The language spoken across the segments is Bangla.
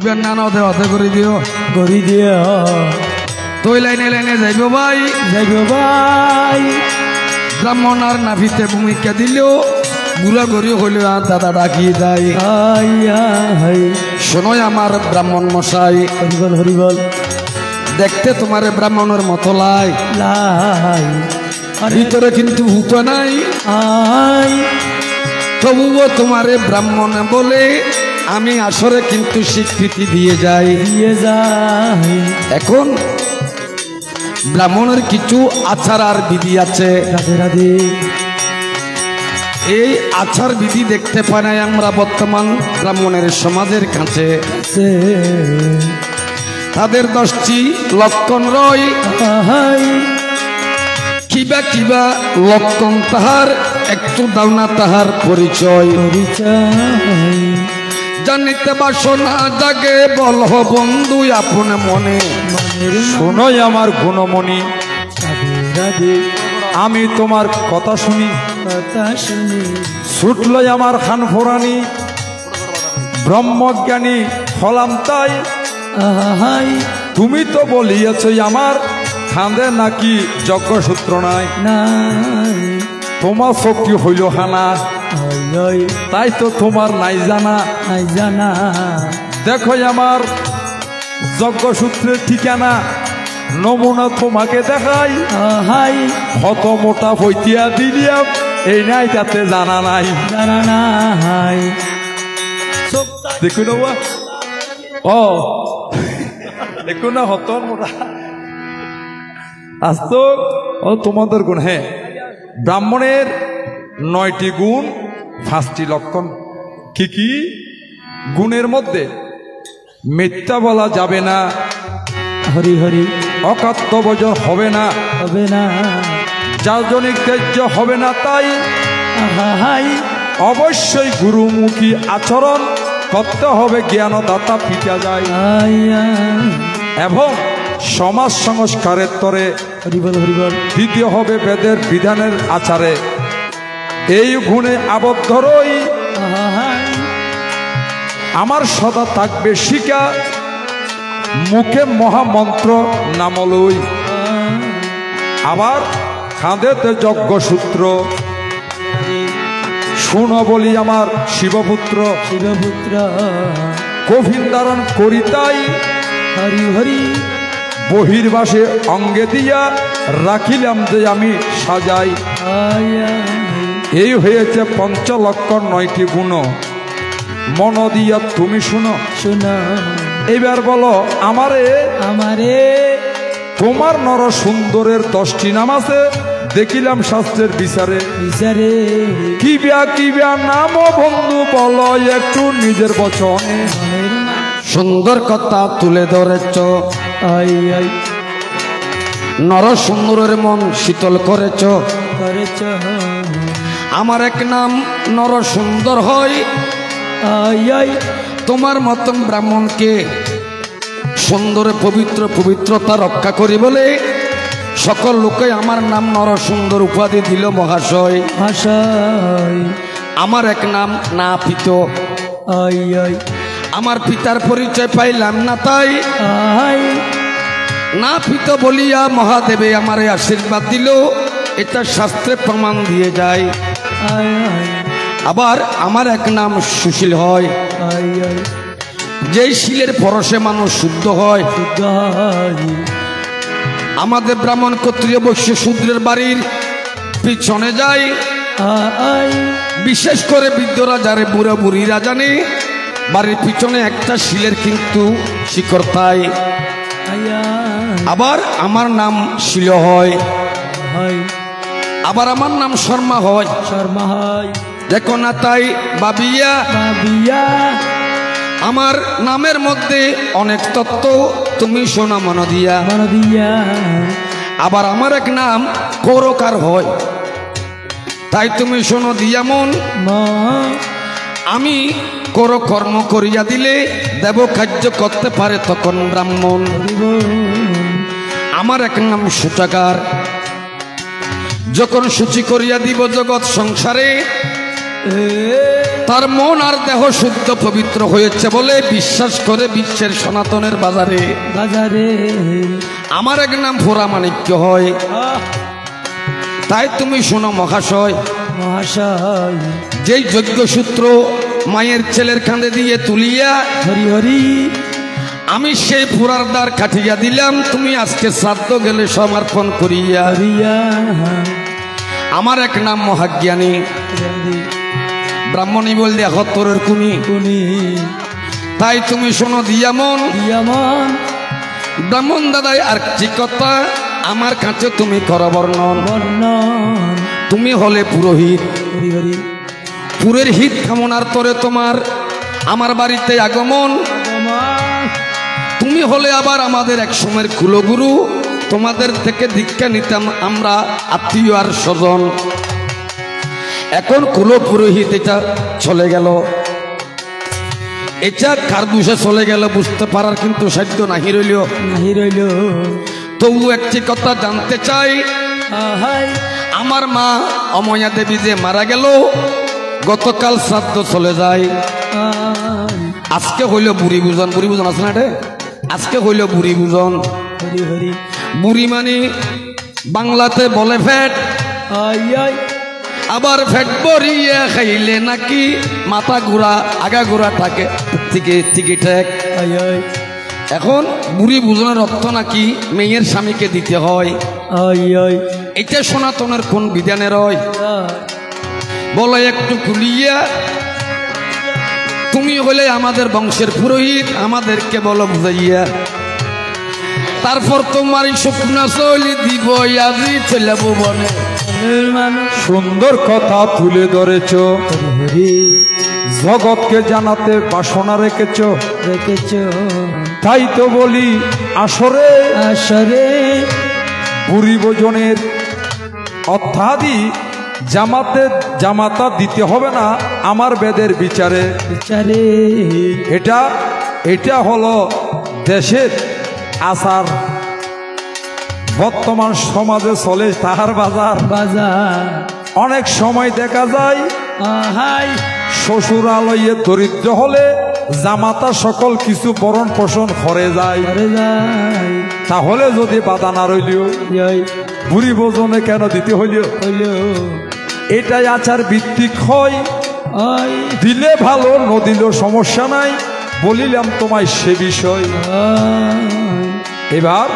নানা অতে করে দিও তুই লাইনে লাইনে যাইব ভাই ব্রাহ্মণ আর নাভিতে ভূমিকা দিলেও বুড়া গড়ি হইল দাদা ডাকিয়ে দেয় শোনোই আমার ব্রাহ্মণ মশাই হরিবল দেখতে তোমার ব্রাহ্মণের মতো লাই ভিতরে কিন্তু ভূত নাই তবুও তোমারে ব্রাহ্মণ বলে আমি আসরে কিন্তু স্বীকৃতি দিয়ে যাই এখন ব্রাহ্মণের কিছু আচার আর বিধি আছে এই আচার বিধি দেখতে পাই নাই আমরা বর্তমান ব্রাহ্মণের সমাজের কাছে তাদের 10টি লক্ষণ রয় কিবা কিবা লক্ষণ তাহার একটু দাওনা তাহার পরিচয় জানিতে বাসনা জাগে বল বন্ধু আপন মনে শোনোই আমার গুণমণি আমি তোমার কথা শুনি ছুটলই আমার খান ফোরানি ব্রহ্মজ্ঞানী হলাম তাই তুমি তো বলিয়াছ আমার খাঁদে নাকি যজ্ঞসূত্র নাই তোমার শক্তি হইল হানা তাই তো তোমার নাই জানা দেখো আমার যজ্ঞসূত্রের ঠিকানা নমুনা তোমাকে দেখাই কত মোটা ফইতিয়া দিলিয়াম এই নাই তাতে জানা নাই দেখুন ও দেখুন না হতন মোটা আজ তো ও তোমাদের গুণ হ্যাঁ ব্রাহ্মণের 9টি গুণ 5টি লক্ষণ কি কি গুণের মধ্যে মিথ্যা বলা যাবে না হরি হরি অকর্তব্য হবে না যাজনিক ত্যায্য হবে না তাই অবশ্যই গুরুমুখী আচরণ করতে হবে জ্ঞানদাতা পিতা যায় এবং সমাজ সংস্কারের তরে দ্বিতীয় হবে বেদের বিধানের আচারে এই গুণে আবদ্ধ রই আমার সদা থাকবে শিকা মুখে মহামন্ত্র নামলই আবার খাঁদেতে যজ্ঞসূত্র শুনো বলি আমার শিবপুত্র কফিন ধারণ করি তাই হরি হরি বহির্বাসে অঙ্গে দিয়া রাখিলাম যে আমি সাজাই এই হয়েছে 5 লক্ষণ 9টি গুণ মন দিয়া তুমি শুনো এবার বলো আমারে তোমার নর সুন্দরের 10টি নাম আছে দেখিলাম শাস্ত্রের বিচারে কিবা নাম বন্ধু বলো একটু নিজের বচনে সুন্দর কথা তুলে ধরেছ নর সুন্দরের মন শীতল করেছ আমার এক নাম নর সুন্দর হয় তোমার মতন ব্রাহ্মণকে সুন্দর পবিত্রতা রক্ষা করি বলে সকল লোকে আমার নাম নর সুন্দর উপাধি দিল মহাশয় আমার এক নাম না পিত আমার পিতার পরিচয় পাইলাম না তাই না পিত বলিয়া মহাদেবে আমারে আশীর্বাদ দিল এটা শাস্ত্রে প্রমাণ দিয়ে যায় আবার আমার এক নাম সুশীল হয় যেই শিলের পরশে মানুষ শুদ্ধ হয় আমাদের ব্রাহ্মণ ক্ষত্রিয় বৈশ্য শূদ্রের বাড়ির পিছনে যায় বিশেষ করে বৃদ্ধরা যারে বুড়া বুড়িরা জানে বাড়ির পিছনে একটা শিলের কিন্তু শিকড় তাই আবার আমার নাম শিল হয় আবার আমার নাম শর্মা হয় দেখো না তাই বাবিয়া আমার নামের মধ্যে অনেক তত্ত্ব তুমি শোনা মন দিয়া আবার আমার এক নাম কৌরকার হয় তাই তুমি শোনো দিয়া মন আমি কর্ম করিয়া দিলে দেব কার্য করতে পারে তখন ব্রাহ্মণ আমার এক নাম সূচাকার যখন সূচি করিয়া দিব জগৎ সংসারে তার মন আর দেহ শুদ্ধ পবিত্র হয়েছে বলে বিশ্বাস করে বিশ্বের সনাতনের বাজারে বাজারে আমার এক নাম ফোরা মানিক্য হয়। তাই তুমি শোনো মহাশয়, মহাশয় যেই যজ্ঞ সূত্র মায়ের ছেলের কাঁধে দিয়ে তুলিয়া হরি হরি আমি সেই ফোরার দ্বার কাটিয়া দিলাম, তুমি আজকে শ্রাদ্ধ গেলে সমর্পণ করিয়া। হরিয়া আমার এক নাম মহাজ্ঞানী, ব্রাহ্মণী বল দিয়ে হত্তরের কুনি। কুনি তাই তুমি শোনো দিয়ামন দিয়ামন ব্রাহ্মণ দাদাই আর কি কথা আমার কাছে তুমি করো বর্ণন। বর্ণন তুমি হলে পুরোহিত, হরি হরি পুরের হিত কামনার তরে তোমার আমার বাড়িতে আগমন। তুমি হলে আবার আমাদের এক সময়ের কুলগুরু, তোমাদের থেকে দীক্ষা নিতাম আমরা আত্মীয় আর স্বজন। এখন কুল পুরোহিত এটা চলে গেল, এটা কার দুষে চলে গেল বুঝতে পারার কিন্তু সাধ্য নাহি রইল। নাহি রইল তবু একটি কথা জানতে চাই, হাই আমার মা অময়া দেবী যে মারা গেল গতকাল শ্রাদ্ধ চলে যায়, আজকে হইল বুড়ি বুজন। বুড়ি বুজন আছে না রে? আজকে হইল বুড়ি বুজন। হরি হরি বুড়ি মানে বাংলাতে বলে ফ্যাট, আই আই আবার ফ্যাট বরিয়ে খাইলে নাকি মাথা ঘোরা আগা ঘোরা থাকে থেকে ঠেক। আই আই এখন বুড়ি বুজনের অর্থ নাকি মেয়ের স্বামীকে দিতে হয়। আই আই এটা সনাতনের কোন বিধানের হয় বলে একটু খুলিয়া। তুমি হলে আমাদের বংশের পুরোহিত, আমাদেরকে বলো বুঝাইয়া। তারপর তোমার স্বপ্ন চলি দিব আজি চলে বনে। সুন্দর কথা তুলে ধরেছ, হরি জগৎকে জানাতে বাসনা রেখেছ। রেখেছ তাই তো বলি আসরে আসরে বুড়ি ভোজনের অর্থাদি জামাতা দিতে হবে না আমার বেদের বিচারে। বিচারে এটা হলো দেশের আচার, বর্তমান সমাজে চলে তাহার বাজার। বাজার অনেক সময় দেখা যায় হাই শ্বশুরালয়ে দরিদ্র হলে জামাতা সকল কিছু বরণ পোষণ করে যায়। করে যাই তাহলে যদি বাধা না রইলেও জয় বুড়ি ভোজনে কেন দিতে হইলেও হইল এটাই আচার ভিত্তিক হয়। আই দিলে ভালো, ন দিলেও সমস্যা নাই, বলিলাম তোমায় সে বিষয়। এবার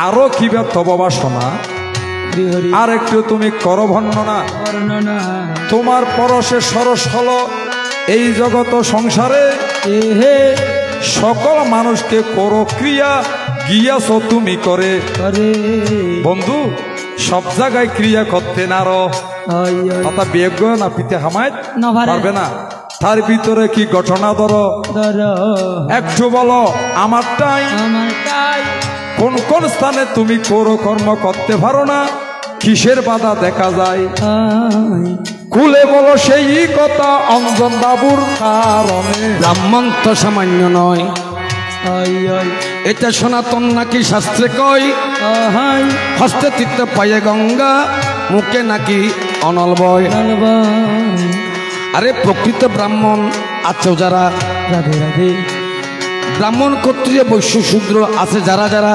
আরো কি ব্যর্থ বাসনা, হরি হরি আর একটু তুমি করো ভন্ডনা। বর্ণনা তোমার পরশে সরস হলো এই জগত সংসারে, এ হে সকল মানুষকে করো ক্রিয়া গিয়াছ তুমি করে। করে বন্ধু সব জায়গায় ক্রিয়া করতে নারো, আই আই অর্থাৎ বিয়োগ না পিতে হামায় না পারবে না। তার ভিতরে কি ঘটনা ধরো ধর একটু বলো আমারটাই। আমার তাই কোন কোন স্থানে তুমি করো কর্ম করতে পারো না, কিসের বাধা দেখা যায় আই কুলে বলো সেই কথা অঞ্জন বাবুর কারণে। ব্রাহ্মণ তো সামান্য নয়, আই আই এটা সনাতন নাকি শাস্ত্রে কয়। হাই হস্তে তীর্থ পায়ে গঙ্গা, মুখে নাকি অনল বয়। লালবাই আরে প্রকৃত ব্রাহ্মণ আছে যারা, রাধে রাধে ব্রাহ্মণ ক্ষত্রিয় বৈশ্য শূদ্র আছে যারা যারা,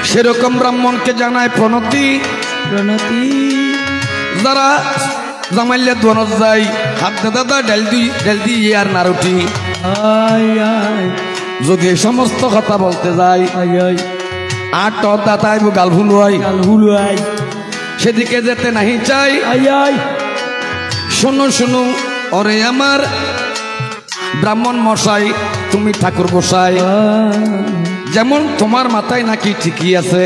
সেরকম ব্রাহ্মণকে জানায় প্রণতি। প্রণতি যারা জামাইলে দোয়ানত যায় হাত দাদা ডেল দি আর নারুটি। আই আই যদি এই সমস্ত কথা বলতে যায় আই আই আর টর দাতাই গাল ভুলুয়াই, কাল হুলু আই সেদিকে যেতে নাহি চাই। আই আই শোনো শোনো ওরে আমার ব্রাহ্মণ মশাই, তুমি ঠাকুর গোসাই, যেমন তোমার মাথায় নাকি ঠিকই আছে,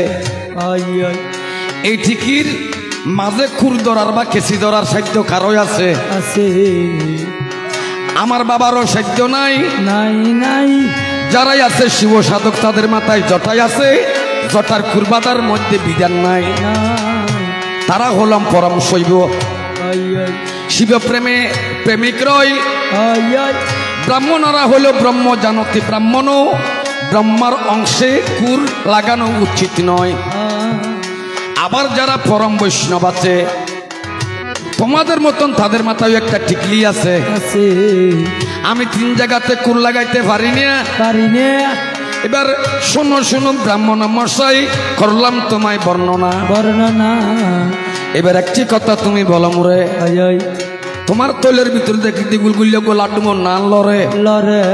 আই আই এই ঠিকির মাঝে খুর ধরার বা কেসি ধরার সাধ্য কারোই আছে। আছে আমার বাবারও সাধ্য নাই। নাই নাই যারাই আছে শিব সাধক তাদের মাথায় জটাই আছে, জটার কুরবাদার মধ্যে বিধান নাই। নাই তারা হলাম পরম শৈব, আই আই শিব প্রেমে প্রেমিক রয়। আই আই ব্রাহ্মণরা হইল ব্রহ্ম জানতি ব্রাহ্মণও, ব্রহ্মার অংশে কুর লাগানো উচিত নয়। আবার যারা পরম বৈষ্ণব আছে তোমাদের মতন তাদের মাথায় একটা টিকলি আছে। আছে আমি 3 জায়গাতে কুল লাগাইতে পারি না। পারি না এবার শোনো শোনো ব্রাহ্মণ মশাই, করলাম তোমায় বর্ণনা। বর্ণনা এবার একটি কথা তুমি বলো মুরে, আই আই তোমার তৈলের ভিতরে দেখতে গুলগুলিয়া গোলাডুম না লরে, লরে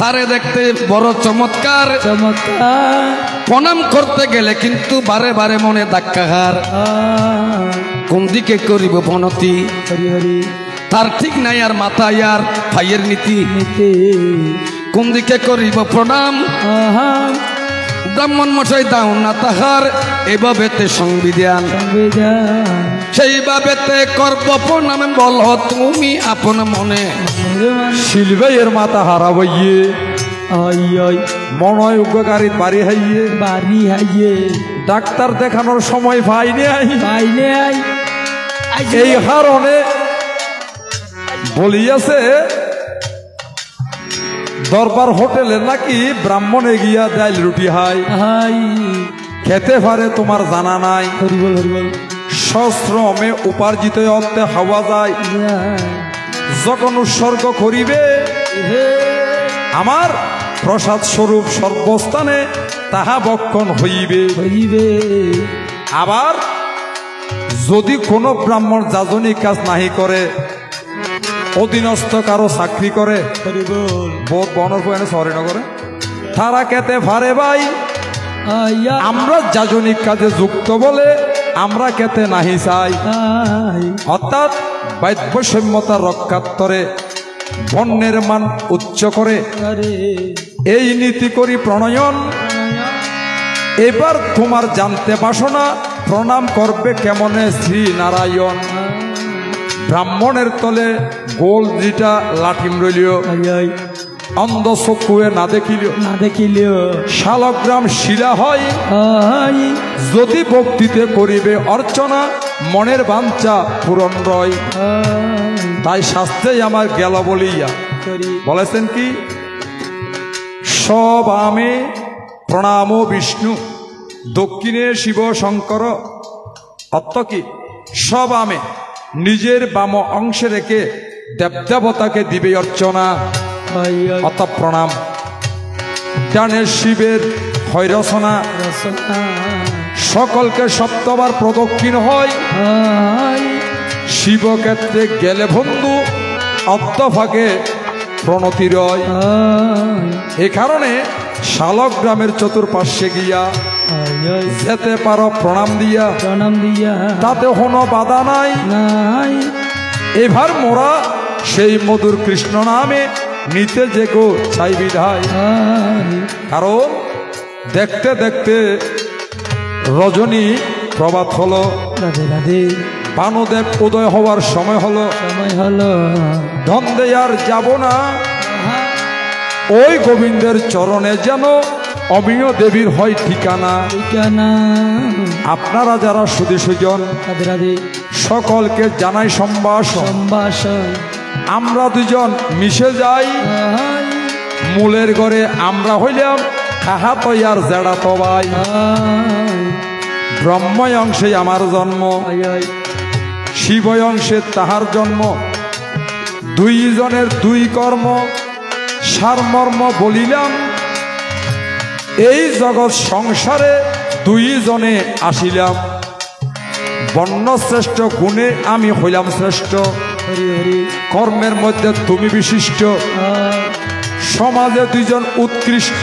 তারে দেখতে বড় চমৎকার, চমৎকার প্রণাম করতে গেলে কিন্তু বারে বারে মনে ধাক্কাঘার। কোন দিকে করিব বনতি, হরি হরি তার ঠিক নাই আর মাথায় আর ভাইয়ের নীতি। নীতি কোন দিকে করিব প্রণাম, আহা ব্রাহ্মণ মশাই দাও না তাহার এভাবেতে সংবিধান। সংবিধান সেইভাবেতে করব প্রণাম, বল তুমি আপন মনে। শিলবাইয়ের মাথা হারাবইয়ে আই আই মনয় উগ্রকারীর বাড়ি হাইয়ে বাড়ি হাইয়ে ডাক্তার দেখানোর সময় পাইনি আই। পাইলে আই এই কারণে বলিয়াছে দরবার হোটেলে নাকি ব্রাহ্মণে গিয়া ডাইল রুটি হাই হাই খেতে পারে তোমার জানা নাই। হরি বল হরি বল সশ্রমে উপার্জিত অর্থে হাওয়া যায়, যখন উৎসর্গ করিবে আমার প্রসাদ স্বরূপ সর্বস্থানে তাহা বক্ষণ হইবে। হইবে আবার যদি কোনো ব্রাহ্মণ যাজনিক কাজ নাহি করে, অধীনস্থ কারো চাকরি করে, হরি বল বোধ বনর পয়েন্ট শহরে নগরে, তারা কেতে পারে ভাই আই আমরা যাজনিক কাজে যুক্ত বলে আমরা কেতে নাহি চাই। আই অর্থাৎ বৈষম্যতা রক্ষাত্তরে বর্ণের মান উচ্চ করে আরে এই নীতি করি প্রণয়ন। এবার তোমার জানতে বাসনা প্রণাম করবে কেমনে শ্রী নারায়ণ। ব্রাহ্মণের তলে গোল যেটা লাঠিম রইলিও আই আই অন্ধ চক্ষুয়ে না দেখিলিও, না দেখিলেও শালগ্রাম শিলা হয় আই যদি ভক্তিতে করিবে অর্চনা, মনের বাঞ্ছা পূরণ রয়। তাই শাস্ত্রেই আমার গেল বলিয়া করি বলেছেন কি, সব আমে প্রণাম বিষ্ণু, দক্ষিণে শিব শঙ্কর। অর্থ কি, সব আমে নিজের বাম অংশে রেখে দেবদেবতাকে দিবে অর্চনা, আই আই অর্থ প্রণাম। ডানে শিবের হয় রচনা, রসনা সকলকে সপ্তবার প্রদক্ষিণ হয়। আই শিবক্ষেত্রে গেলে বন্ধু অর্ধভাগে প্রণতি রয়। আই এ কারণে শালগ্রামের চতুর্পার্শ্বে গিয়া আই আই যেতে পারো প্রণাম দিয়া, প্রণাম দিয়া তাতে কোনো বাধা নাই। নাই এবার মোরা সেই মধুর কৃষ্ণ নামে নিতে যে গো চাই বিধায়। আই কারণ দেখতে দেখতে রজনী প্রভাত হলো, রাধে রাধে বানুদেব উদয় হওয়ার সময় হলো। সময় হলো ধন্দে আর যাব না, ওই গোবিন্দের চরণে যেন অমিয় দেবীর হয় ঠিকানা। ঠিকানা আপনারা যারা সুধী সুজন রাধে রাধে সকলকে জানাই সম্ভাষণ। সম্ভাষণ আমরা দুজন মিশে যাই আই মূলের ঘরে, আমরা হইলাম কাহা তৈয়ার জেড়া তবাই। আই ব্রহ্ময় অংশে আমার জন্ম, আই আই শিবয় অংশে তাহার জন্ম। দুইজনের দুই কর্ম সারমর্ম বলিলাম, এই জগৎ সংসারে দুইজনে আসিলাম। বর্ণশ্রেষ্ঠ গুণে আমি হইলাম শ্রেষ্ঠ, হরি হরি কর্মের মধ্যে তুমি বিশিষ্ট। আই সমাজে দুইজন উৎকৃষ্ট,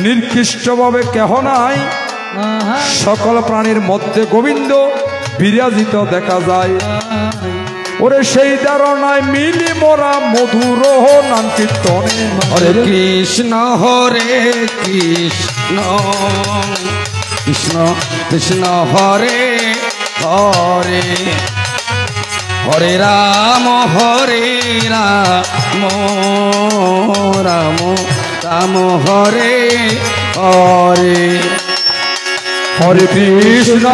নির্কৃষ্টভাবে কেহ নাই। আহা সকল প্রাণীর মধ্যে গোবিন্দ বিরাজিত দেখা যায়। আই ওরে সেই ধারণায় মিলি মোরা মধুর নাম কীর্তনে। হরে কৃষ্ণ হরে কৃষ্ণ কৃষ্ণ কৃষ্ণ হরে হরে, হরে রাম রাম রাম হরে হরে। হরে কৃষ্ণ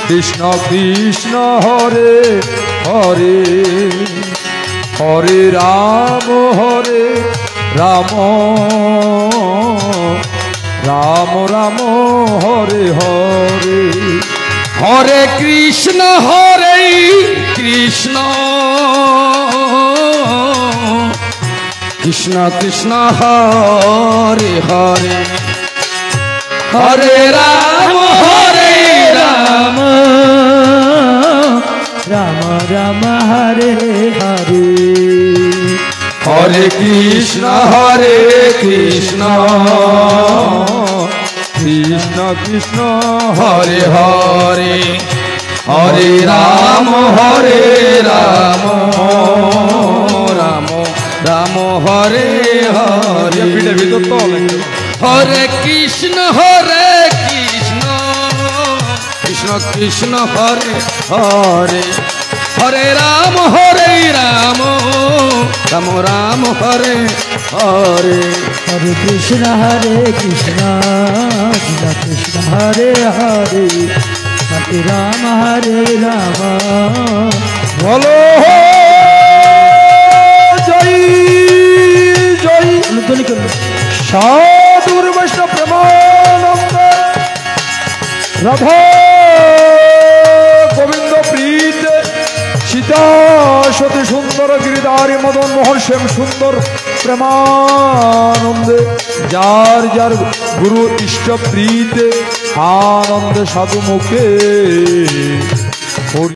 কৃষ্ণ কৃষ্ণ হরে হরে, হরে রাম রাম রাম রাম হরে হরে। হরে কৃষ্ণ কৃষ্ণ কৃষ্ণ কৃষ্ণ হরে হরে হরে রাম রাম রাম রাম হরে হরে হরে কৃষ্ণ কৃষ্ণ কৃষ্ণ কৃষ্ণ হরে হরে হরে রাম রাম রাম হরে হরে পিঠে ভিতর তো লাগবে। হরে কৃষ্ণ কৃষ্ণ কৃষ্ণ কৃষ্ণ হরে হরে হরে রাম রাম রাম রাম হরে হরে হরে কৃষ্ণ কৃষ্ণ কৃষ্ণ হরে হরে হরে রাম বলো জয় জয় সাধুর বৈষ্ণব প্রেমানন্দ রাধা গোবিন্দ প্রীত সীতা সতী সুন্দর গিরিধারী মদন মোহন শ্যাম সুন্দর প্রেমানন্দে যার যার গুরু ইষ্ট প্রীত আনন্দে সাধু মুখে